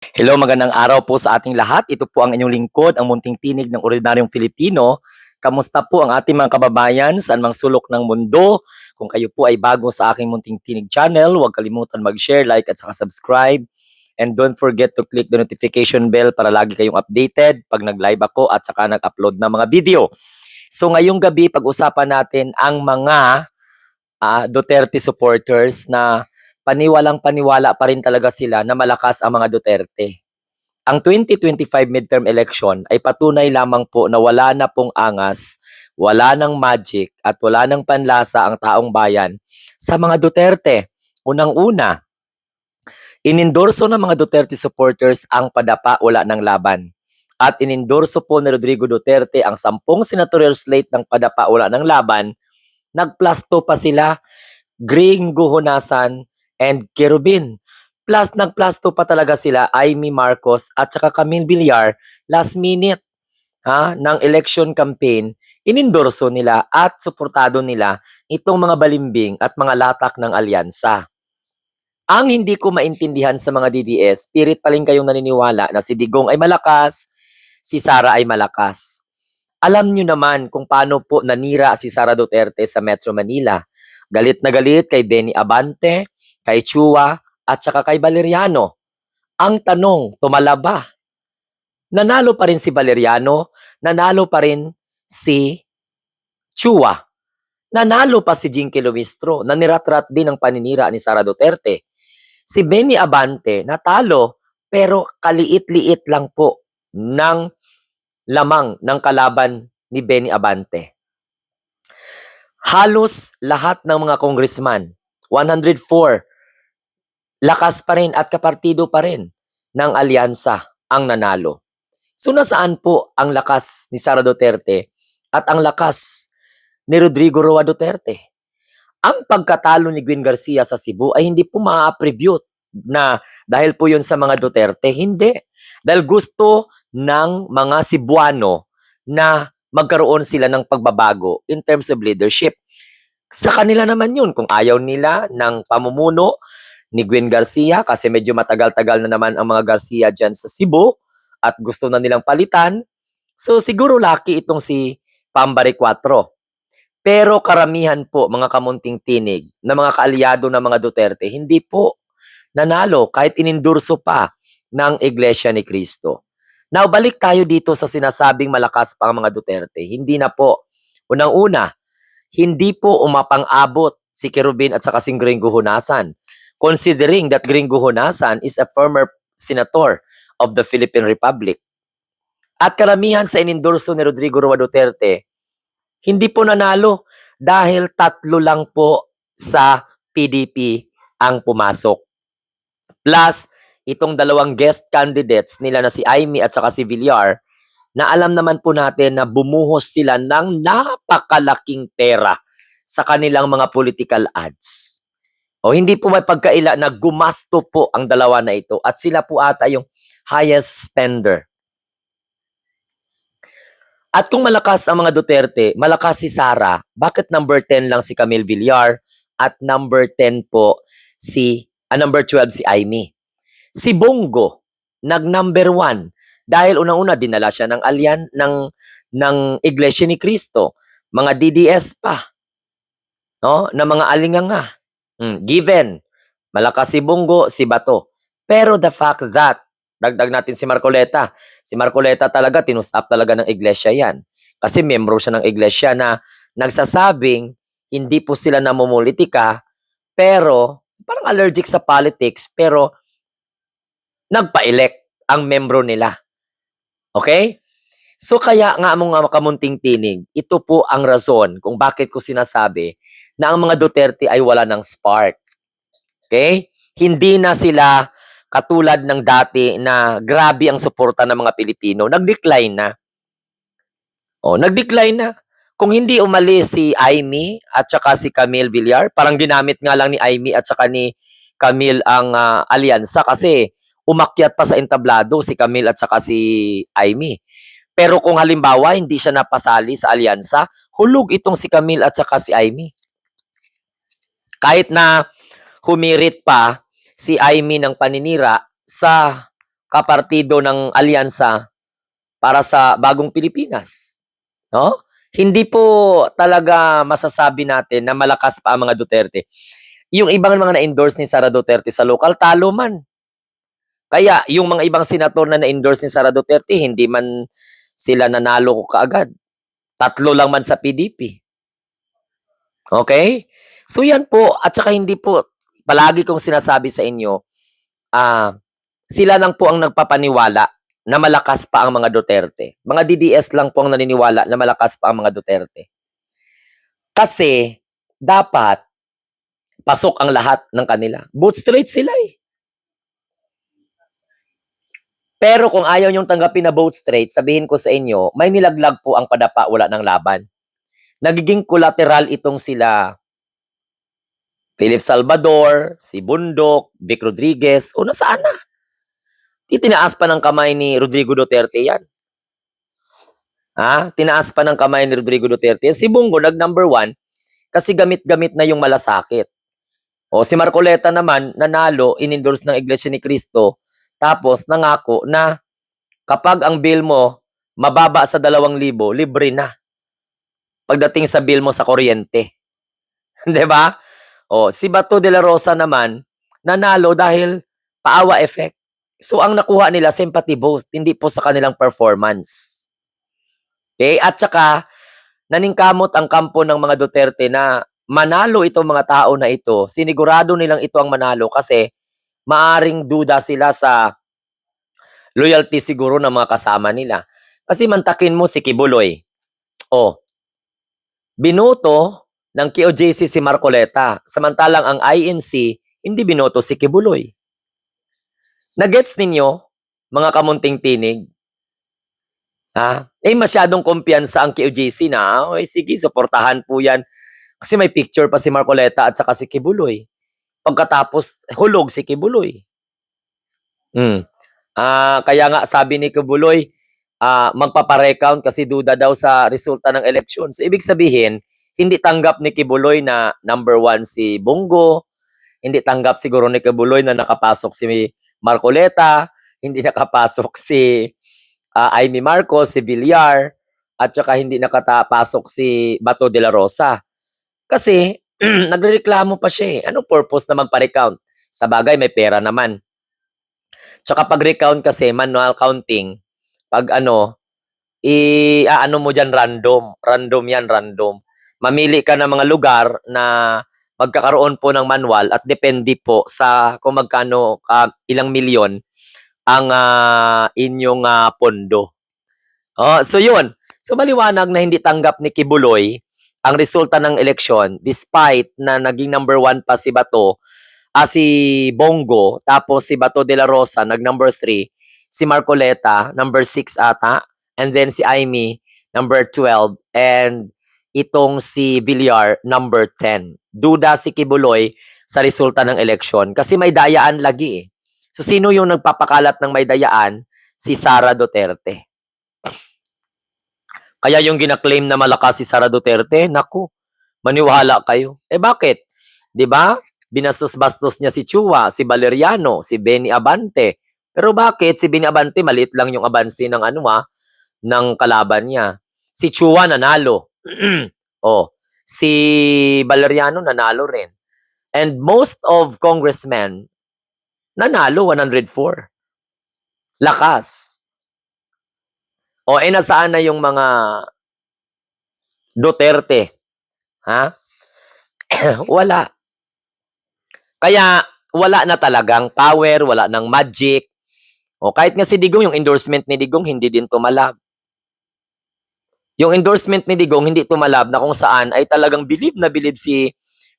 Hello, magandang araw po sa ating lahat. Ito po ang inyong lingkod, ang munting tinig ng ordinaryong Filipino. Kamusta po ang ating mga kababayan saan mang sulok ng mundo? Kung kayo po ay bago sa aking munting tinig channel, huwag kalimutan mag-share, like at saka subscribe. And don't forget to click the notification bell para lagi kayong updated pag nag-live ako at saka nag-upload ng mga video. So ngayong gabi, pag-usapan natin ang mga Duterte supporters na paniwalang-paniwala pa rin talaga sila na malakas ang mga Duterte. Ang 2025 midterm election ay patunay lamang po na wala na pong angas, wala ng magic at wala ng panlasa ang taong bayan sa mga Duterte. Unang-una, inendorso ng mga Duterte supporters ang padapa wala ng laban. At inendorso po ni Rodrigo Duterte ang 10 senatorial slate ng padapa wala ng laban. Nagplasto pa sila Gringo Honasan and Kerubin. Plus, nagplasto pa talaga sila Amy Marcos at saka Camille Villar last minute ng election campaign, inendorso nila at suportado nila itong mga balimbing at mga latak ng alyansa. Ang hindi ko maintindihan sa mga DDS, spirit pa rin kayong naniniwala na si Digong ay malakas, si Sara ay malakas. Alam nyo naman kung paano po nanira si Sara Duterte sa Metro Manila. Galit na galit kay Benny Abante, kay Chua, at saka kay Valeriano. Ang tanong, tumala ba? Nanalo pa rin si Valeriano, nanalo pa rin si Chua. Nanalo pa si Jinky Lumistro, naniratrat din ang paninira ni Sara Duterte. Si Benny Abante, natalo, pero kaliit-liit lang po ng lamang ng kalaban ni Benny Abante. Halos lahat ng mga congressman, 104, lakas pa rin at kapartido pa rin ng alyansa ang nanalo. So nasaan po ang lakas ni Sara Duterte at ang lakas ni Rodrigo Roa Duterte? Ang pagkatalo ni Gwen Garcia sa Cebu ay hindi po ma-attribute na dahil po yun sa mga Duterte. Hindi. Dahil gusto ng mga Cebuano na magkaroon sila ng pagbabago in terms of leadership. Sa kanila naman yun, kung ayaw nila ng pamumuno ni Gwen Garcia, kasi medyo matagal-tagal na naman ang mga Garcia dyan sa Cebu, at gusto na nilang palitan, so siguro lucky itong si Pambari 4. Pero karamihan po, mga kamunting tinig, na mga kaalyado ng mga Duterte, hindi po nanalo kahit inendorso pa ng Iglesia ni Cristo. Now, balik tayo dito sa sinasabing malakas pa ang mga Duterte. Hindi na po. Unang-una, hindi po umapang-abot si Kerubin at saka si Gringo Honasan. Considering that Gringo Honasan is a former senator of the Philippine Republic. At karamihan sa inendorso ni Rodrigo Roa Duterte, hindi po nanalo dahil 3 lang po sa PDP ang pumasok. Plus, itong 2 guest candidates nila na si Amy at saka si Villar, na alam naman po natin na bumuhos sila ng napakalaking pera sa kanilang mga political ads. O hindi po may pagkaila na gumasto po ang 2 na ito at sila po ata yung highest spender. At kung malakas ang mga Duterte, malakas si Sara, bakit number 10 lang si Camille Villar at number 10 po number 12 si Amy? Si Bongo, nag-number 1 dahil unang-una dinala siya ng ng Iglesia ni Cristo, mga DDS pa, no, na mga alinganga. Given, malakas si Bongo, si Bato. Pero the fact that dagdag natin si Marcoleta. Si Marcoleta talaga, tinus-up talaga ng iglesia yan. Kasi membro siya ng iglesia na nagsasabing hindi po sila namumulitika, pero parang allergic sa politics, pero nagpa-elect ang membro nila. Okay? So kaya nga mga kamunting tinig, ito po ang rason kung bakit ko sinasabi na ang mga Duterte ay wala ng spark. Okay? Hindi na sila katulad ng dati na grabe ang suporta ng mga Pilipino, nag-decline na. Nag-decline na. Kung hindi umalis si Amy at saka si Camille Villar, parang ginamit nga lang ni Amy at saka ni Camille ang alyansa kasi umakyat pa sa entablado si Camille at saka si Amy. Pero kung halimbawa hindi siya napasali sa alyansa, hulog itong si Camille at saka si Amy. Kahit na humirit pa si Amy ng paninira sa kapartido ng alyansa para sa bagong Pilipinas, no? Hindi po talaga masasabi natin na malakas pa ang mga Duterte. Yung ibang mga na-endorse ni Sara Duterte sa local, talo man. Kaya yung mga ibang senator na na-endorse ni Sara Duterte, hindi man sila nanalo kaagad. 3 lang man sa PDP. Okay? So yan po, at saka hindi po, palagi kong sinasabi sa inyo, sila lang po ang nagpapaniwala na malakas pa ang mga Duterte. Mga DDS lang po ang naniniwala na malakas pa ang mga Duterte. Kasi, dapat, pasok ang lahat ng kanila. Both straight sila eh. Pero kung ayaw niyong tanggapin na both straight, sabihin ko sa inyo, may nilaglag po ang padapa, wala ng laban. Nagiging collateral itong sila Philip Salvador, si Bundok, Vic Rodriguez, o nasaan na? Itinaas pa ng kamay ni Rodrigo Duterte yan. Tinaas pa ng kamay ni Rodrigo Duterte. Si Bongo nag-number 1 kasi gamit-gamit na yung malasakit. O si Marcoleta naman, nanalo, in-endorse ng Iglesia ni Cristo, tapos nangako na kapag ang bill mo mababa sa 2,000, libre na. Pagdating sa bill mo sa kuryente. 'Di ba? O si Bato de la Rosa naman, nanalo dahil paawa effect. So ang nakuha nila sympathy boost, hindi po sa kanilang performance. Okay? At saka naningkamot ang kampo ng mga Duterte na manalo itong mga tao na ito. Sinigurado nilang ito ang manalo kasi maaring duda sila sa loyalty siguro ng mga kasama nila. Kasi mantakin mo si Kibuloy. Binoto ng QJC si Marcoleta, samantalang ang INC hindi binoto si Kibuloy. Nagets ninyo, mga kamunting tinig? Masyadong kumpiyansa ang QJC na, sige, suportahan po yan. Kasi may picture pa si Marcoleta at saka si Kibuloy. Pagkatapos, hulog si Kibuloy. Kaya nga sabi ni Kibuloy, magpaparecount kasi duda daw sa resulta ng eleksyon. So, ibig sabihin, hindi tanggap ni Kibuloy na number 1 si Bongo, hindi tanggap siguro ni Kibuloy na nakapasok si Marcoleta, hindi nakapasok si Amy Marcos, si Villar, at saka hindi nakapasok si Bato de la Rosa. Kasi, nagrereklamo pa siya eh. Anong purpose na magpa-recount? Sa bagay, may pera naman. Tsaka pag-recount kasi, manual counting, pag ano mo dyan random. Random yan, random. Mamili ka ng mga lugar na magkakaroon po ng manual at depende po sa kung magkano ilang milyon ang inyong pondo. So yun. So maliwanag na hindi tanggap ni Kibuloy ang resulta ng eleksyon despite na naging number 1 pa si Bato, si Bongo, tapos si Bato de la Rosa nag number 3, si Marcoleta number 6 ata, and then si Amy number 12, and itong si Villar number 10. Duda si Kibuloy sa resulta ng eleksyon kasi may dayaan lagi eh. So sino yung nagpapakalat ng may dayaan? Si Sara Duterte. Kaya yung gina-claim na malakas si Sara Duterte, naku, maniwala kayo. Bakit? 'Di ba? Binastos-bastos niya si Chua, si Valeriano, si Benny Abante. Pero bakit si Benny Abante maliit lang yung abansi ng ng kalaban niya. Si Chua nanalo. Si Valeriano nanalo rin. And most of congressmen nanalo 104. Lakas. Nasaan na yung mga Duterte? Wala. Kaya wala na talagang power, wala nang magic. Kahit nga si Digong, yung endorsement ni Digong hindi din tumalab. Yung endorsement ni Digong hindi tumalab na kung saan ay talagang bilib na bilib si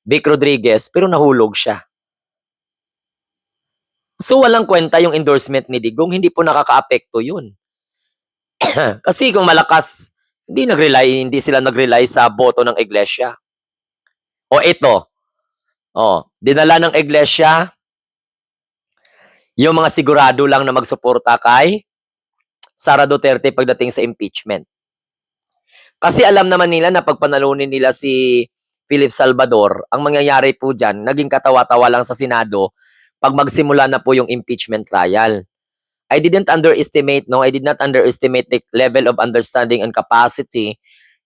Vic Rodriguez pero nahulog siya. So walang kwenta yung endorsement ni Digong, hindi po nakakaapekto yun. Kasi kung malakas, hindi sila nag-rely sa boto ng iglesia. Ito. Dinala ng iglesia yung mga sigurado lang na magsuporta kay Sara Duterte pagdating sa impeachment. Kasi alam naman nila na pag panalunin nila si Philip Salvador, ang mangyayari po dyan, naging katawa-tawa lang sa Senado pag magsimula na po yung impeachment trial. I didn't underestimate, no, I did not underestimate the level of understanding and capacity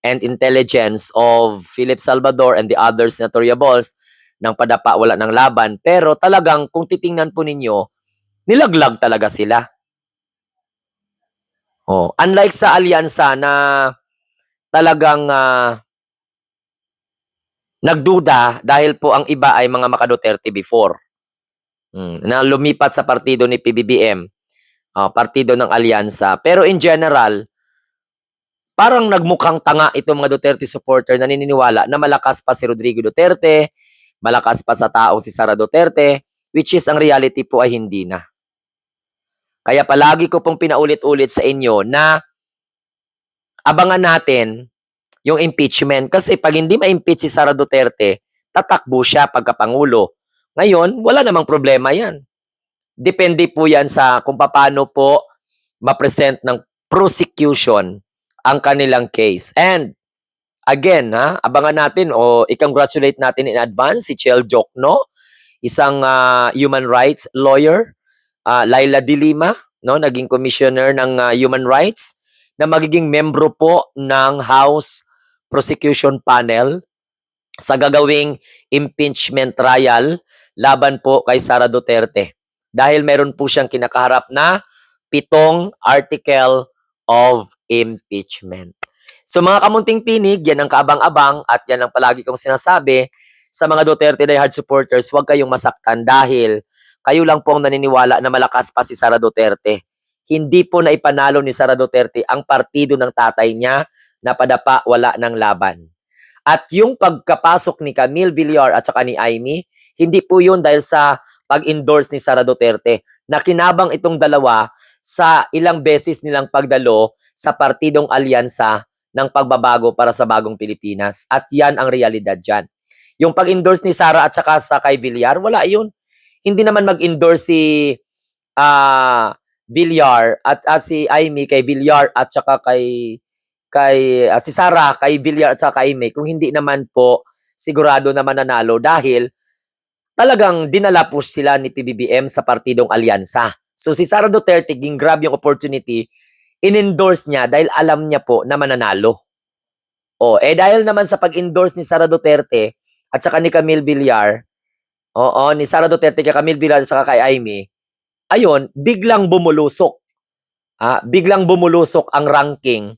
and intelligence of Philip Salvador and the other senatoriables ng padapa wala ng laban. Pero talagang kung titingnan po ninyo, nilaglag talaga sila. Oh, unlike sa alyansa na talagang nagduda dahil po ang iba ay mga maka-Duterte before. Na lumipat sa partido ni PBBM, partido ng alyansa. Pero in general, parang nagmukhang tanga itong mga Duterte supporter na naniniwala na malakas pa si Rodrigo Duterte, malakas pa sa tao si Sara Duterte, which is ang reality po ay hindi na. Kaya palagi ko pong pinaulit-ulit sa inyo na abangan natin yung impeachment. Kasi pag hindi ma-impeach si Sara Duterte, tatakbo siya pagkapangulo. Ngayon, wala namang problema yan. Depende po yan sa kung paano po ma-present ng prosecution ang kanilang case. And again, abangan natin o i-congratulate natin in advance si Chel Jokno, isang human rights lawyer, Laila De Lima, no, naging commissioner ng human rights, na magiging membro po ng House Prosecution Panel sa gagawing impeachment trial laban po kay Sara Duterte. Dahil meron po siyang kinakaharap na 7 article of impeachment. So mga kamunting tinig, yan ang kaabang-abang at yan ang palagi kong sinasabi sa mga Duterte diehard supporters, huwag kayong masaktan dahil kayo lang po ang naniniwala na malakas pa si Sara Duterte. Hindi po na ipanalo ni Sara Duterte ang partido ng tatay niya na padapa wala ng laban. At yung pagkapasok ni Camille Villar at saka ni Amy, hindi po yun dahil sa pag-endorse ni Sara Duterte. Nakinabang itong dalawa sa ilang beses nilang pagdalo sa partidong alyansa ng pagbabago para sa bagong Pilipinas. At yan ang realidad dyan. Yung pag-endorse ni Sara at saka sa kay Villar, wala yun. Hindi naman mag-endorse si Villar at si Amy kay Villar at saka kay si Sara kay Villar at saka kay Amy kung hindi naman po sigurado na mananalo dahil talagang dinala po sila ni PBBM sa partidong alyansa. So si Sara Duterte grab yung opportunity, in-endorse niya dahil alam niya po na mananalo. Dahil naman sa pag-endorse ni Sara Duterte at saka ni Camille Villar, ni Sara Duterte kay Camille Villar at saka kay Amy, ayun, biglang bumulusok. Biglang bumulusok ang ranking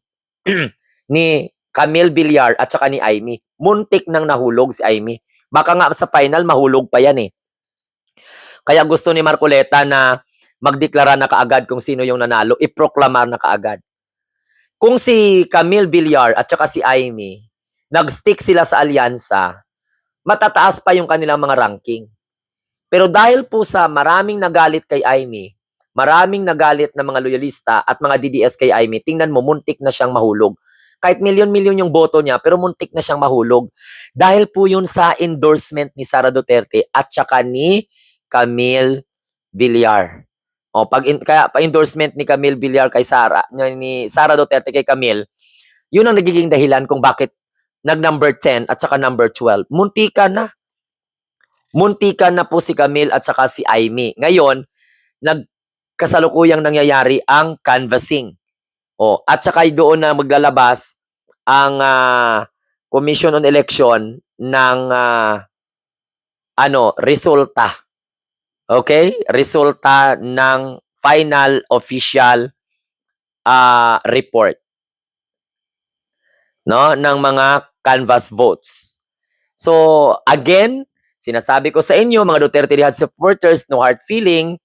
ni Camille Villar at saka ni Amy. Muntik nang nahulog si Amy. Baka nga sa final, mahulog pa yan eh. Kaya gusto ni Marcoleta na magdeklara na kaagad kung sino yung nanalo, iproklamar na kaagad. Kung si Camille Villar at saka si Amy, nag-stick sila sa alyansa, matataas pa yung kanilang mga ranking. Pero dahil po sa maraming nagalit kay Amy, maraming nagalit na mga loyalista at mga DDS kay Amy, tingnan mo, muntik na siyang mahulog. Kahit milyon-milyon yung boto niya, pero muntik na siyang mahulog. Dahil po yun sa endorsement ni Sara Duterte at saka ni Camille Villar. Kaya pa-endorsement ni Camille Villar kay Sara, ni Sara Duterte kay Camille, yun ang nagiging dahilan kung bakit nag-number 10 at saka number 12. Muntikan na. Muntikan na po si Camille at saka si Amy. Ngayon, nagkasalukuyang nangyayari ang canvassing. At saka doon na maglalabas ang Commission on Election ng resulta. Okay? Resulta ng final official report, no, ng mga canvass votes. So, again, sinasabi ko sa inyo, mga Duterte diehard supporters, no hard feeling,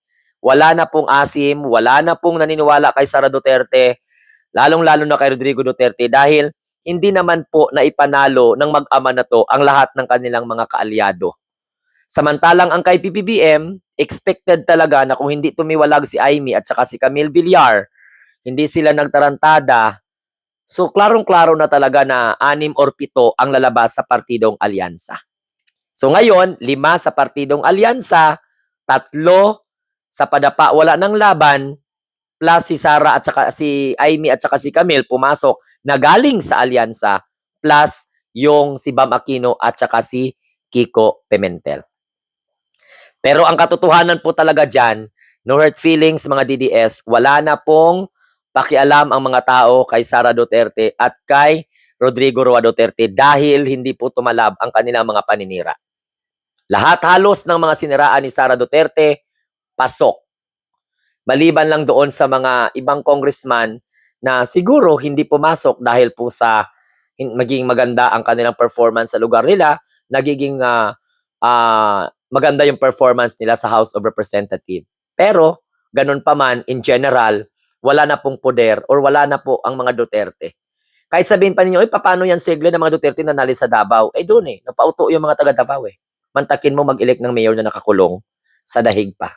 wala na pong asim, wala na pong naniniwala kay Sara Duterte, lalong-lalo na kay Rodrigo Duterte dahil hindi naman po naipanalo ng mag-ama na to ang lahat ng kanilang mga kaalyado. Samantalang ang kay PBBM, expected talaga na kung hindi tumiwalag si Amy at saka si Camille Villar, hindi sila nagtarantada, so klarong-klaro na talaga na 6 or 7 ang lalabas sa partidong alyansa. So ngayon, 5 sa partidong alyansa, 3 sa padapa wala ng laban, plus si Sara at saka si Amy at saka si Camille pumasok na galing sa alyansa, plus yung si Bam Aquino at saka si Kiko Pimentel. Pero ang katotohanan po talaga dyan, No hurt feelings mga DDS, wala na pong pakialam ang mga tao kay Sara Duterte at kay Rodrigo Roa Duterte dahil hindi po tumalab ang kanilang mga paninira. Lahat halos ng mga siniraan ni Sara Duterte, pasok. Maliban lang doon sa mga ibang congressman na siguro hindi pumasok dahil po sa maging maganda ang kanilang performance sa lugar nila, nagiging maganda yung performance nila sa House of Representatives. Pero, ganun pa man, in general, wala na pong poder or wala na po ang mga Duterte. Kahit sabihin pa ninyo, paano yan segle ng mga Duterte na nali sa Davao? Doon napauto yung mga taga Davao Mantakin mo mag-elect ng mayor na nakakulong sa dahig pa.